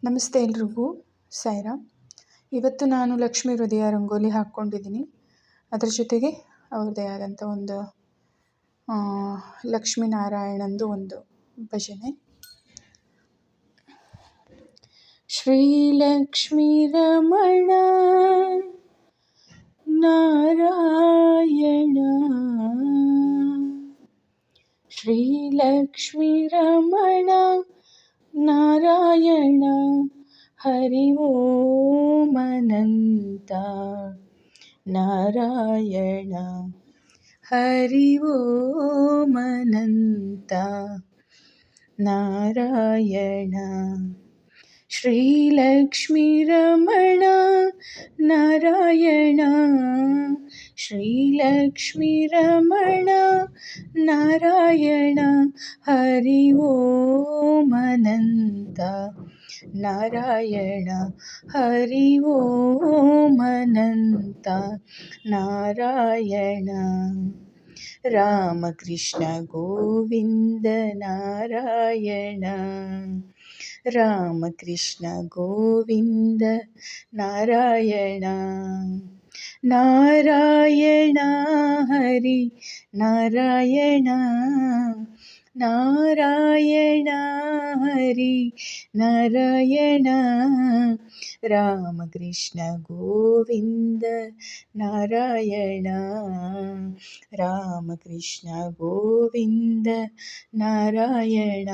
ನಮಸ್ತೆ ಎಲ್ರಿಗೂ, ಸಾಯಿರಾಮ್. ಇವತ್ತು ನಾನು ಲಕ್ಷ್ಮೀ ಹೃದಯ ರಂಗೋಲಿ ಹಾಕ್ಕೊಂಡಿದ್ದೀನಿ. ಅದರ ಜೊತೆಗೆ ಅವ್ರದ್ದೇ ಆದಂಥ ಒಂದು ಲಕ್ಷ್ಮೀನಾರಾಯಣಂದು ಒಂದು ಭಜನೆ. ಶ್ರೀಲಕ್ಷ್ಮೀ ರಮಣ ನಾರಾಯಣ, ಶ್ರೀಲಕ್ಷ್ಮೀ ರಮಣ ನಾರಾಯಣ, ಹರಿ ಓಂ ಅನಂತ ನಾರಾಯಣ, ಹರಿ ಓಂ ಅನಂತ ನಾರಾಯಣ. ಶ್ರೀಲಕ್ಷ್ಮೀ ರಮಣ ನಾರಾಯಣ, ಶ್ರೀಲಕ್ಷ್ಮೀ ರಮಣ ನಾರಾಯಣ, ಹರಿ ಓಂ ಅನಂತ ನಾರಾಯಣ, ಹರಿ ಓಂ ಅನಂತ ನಾರಾಯಣ. ರಾಮಕೃಷ್ಣ ಗೋವಿಂದ ನಾರಾಯಣ, ರಾಮಕೃಷ್ಣ ಗೋವಿಂದ ನಾರಾಯಣ, ನಾರಾಯಣ ಹರಿ ನಾರಾಯಣ, ನಾರಾಯಣ ಹರಿ ನಾರಾಯಣ, ರಾಮಕೃಷ್ಣ ಗೋವಿಂದ ನಾರಾಯಣ, ರಾಮಕೃಷ್ಣ ಗೋವಿಂದ ನಾರಾಯಣ.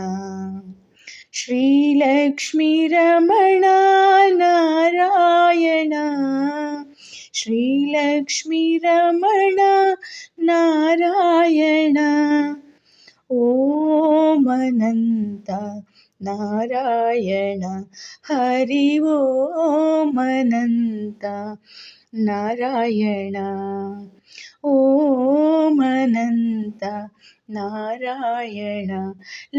ಶ್ರೀಲಕ್ಷ್ಮೀ ರಮಣ ನಾರಾಯಣ, ಶ್ರೀಲಕ್ಷ್ಮೀ ರಮಣ ನಾರಾಯಣ, ಓಂ ಅನಂತ ನಾರಾಯಣ, ಹರಿ ಓಂ ಅನಂತ ನಾರಾಯಣ, ಓಂ ಅನಂತ ನಾರಾಯಣ,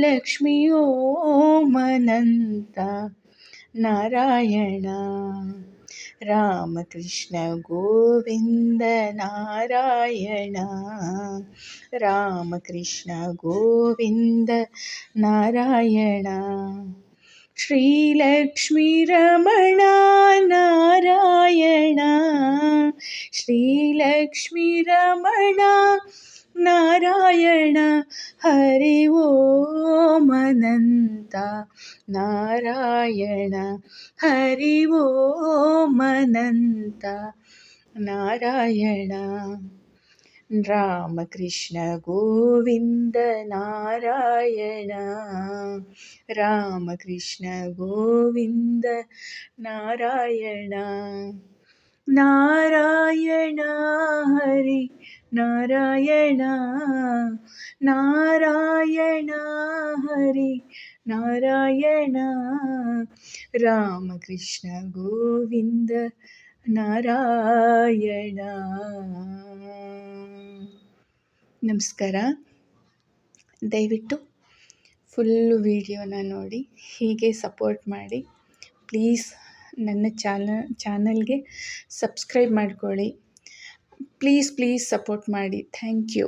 ಲಕ್ಷ್ಮೀ ಓಂ ಅನಂತ ನಾರಾಯಣ. ರಾಮಕೃಷ್ಣ ಗೋವಿಂದ ನಾರಾಯಣ, ರಾಮಕೃಷ್ಣ ಗೋವಿಂದ ನಾರಾಯಣ, ಶ್ರೀಲಕ್ಷ್ಮೀ ರಮಣ ನಾರಾಯಣ, ಶ್ರೀಲಕ್ಷ್ಮೀ ರಮಣ ನಾರಾಯಣ, ಹರಿ ಓಂ ಅನಂತ ನಾರಾಯಣ, ಹರಿ ಓಂ ಅನಂತ ನಾರಾಯಣ. ರಾಮಕೃಷ್ಣ ಗೋವಿಂದ ನಾರಾಯಣ, ರಾಮಕೃಷ್ಣ ಗೋವಿಂದ ನಾರಾಯಣ, ನಾರಾಯಣ ಹರಿ ನಾರಾಯಣ, ನಾರಾಯಣ ಹರಿ ನಾರಾಯಣ, ರಾಮಕೃಷ್ಣ ಗೋವಿಂದ ನಾರಾಯಣ. ನಮಸ್ಕಾರ. ದಯವಿಟ್ಟು ಫುಲ್ಲು ವಿಡಿಯೋನ ನೋಡಿ ಹೀಗೆ ಸಪೋರ್ಟ್ ಮಾಡಿ. ಪ್ಲೀಸ್ ನನ್ನ ಚಾನಲ್ಗೆ ಸಬ್ಸ್ಕ್ರೈಬ್ ಮಾಡ್ಕೊಳ್ಳಿ. ಪ್ಲೀಸ್ ಸಪೋರ್ಟ್ ಮಾಡಿ. Thank you.